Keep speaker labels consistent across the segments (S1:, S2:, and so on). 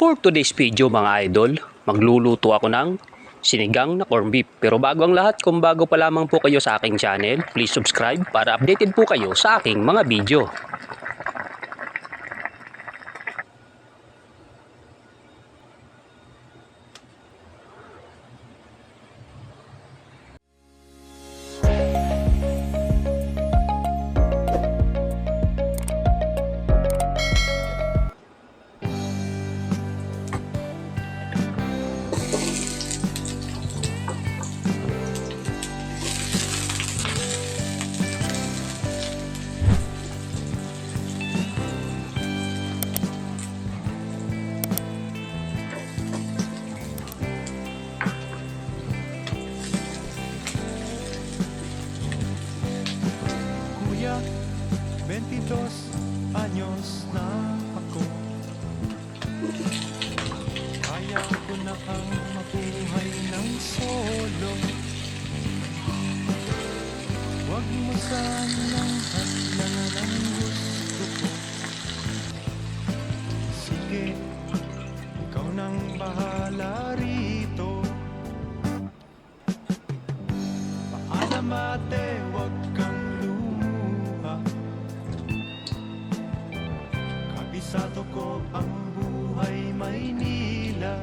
S1: For today's video mga idol, magluluto ako ng sinigang na corned beef. Pero bago ang lahat, kung bago pa lamang po kayo sa aking channel, please subscribe para updated po kayo sa aking mga video.
S2: Kuya, 22 anyos na ako. Kaya ko na ang mabuhay ng solo. Huwag mo sanang hadlangan ang gusto ko. Sige, ikaw nang bahala rito. Paalam ate, huwag kang lumuha. Kabisado ko ang buhay Maynila.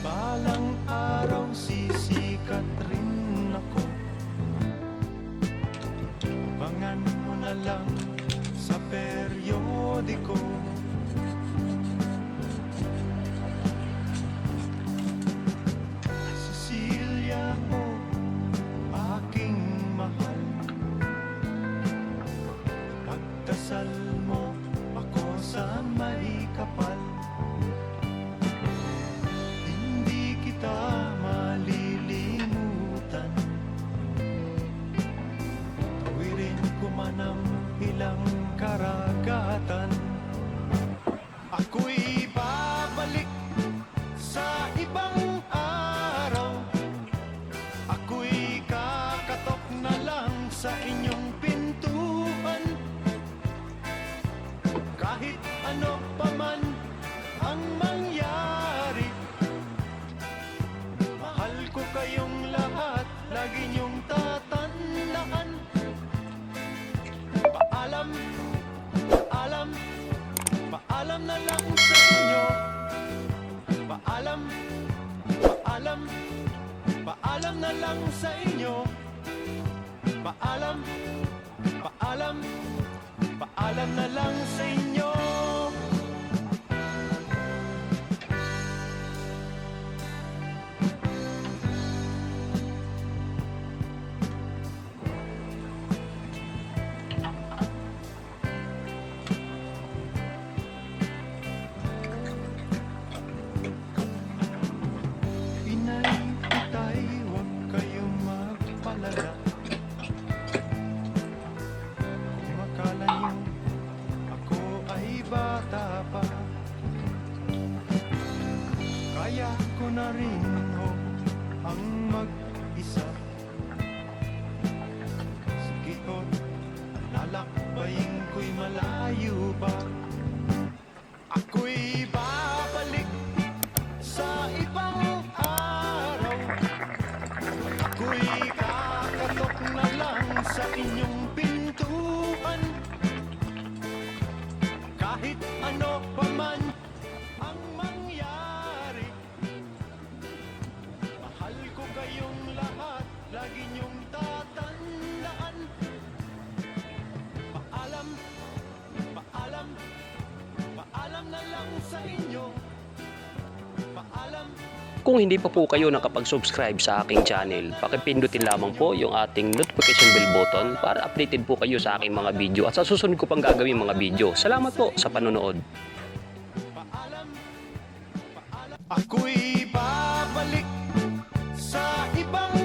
S2: Balang araw sisikat rin ako. Abangan mo na lang sa periodiko. Cecilia mo, aking mahal, pagdasal mo ako sa may kapal. Hindi kita malilimutan. Tawirin ko man ang ilang karagatan. Ako'y babalik sa ibang araw. Ako'y kakatok na lang sa inyong pintuan. Kahit ano pa man ang mangyari, mahal ko kayong lahat, lagi niyong tatandaan. Paalam, paalam, paalam na lang sa inyo. Paalam, paalam, paalam na lang sa inyo. Paalam, paalam, paalam na lang sa inyo. Inay, itay, huwag kayong magpalala. Kung akala niyo ako ay bata pa, kaya ko na rin ho ang mag-isa. Sige ho, lalakbayin ko'y malayo pa. Ako'y babalik sa ibang araw. Ako'y kakatok na lang sa inyong pintuan. Kahit ano pa man ang mangyari, mahal ko kayong lahat, lagi niyong tatandaan. Paalam, paalam, paalam na lang sa inyo. Paalam.
S1: Kung hindi pa po kayo nakapag-subscribe sa aking channel, pakipindutin lamang po yung ating notification bell button para updated po kayo sa aking mga video at sa susunod ko pang gagawin mga video. Salamat po sa panonood.
S2: Paalam, paalam. Ako'y babalik sa ibang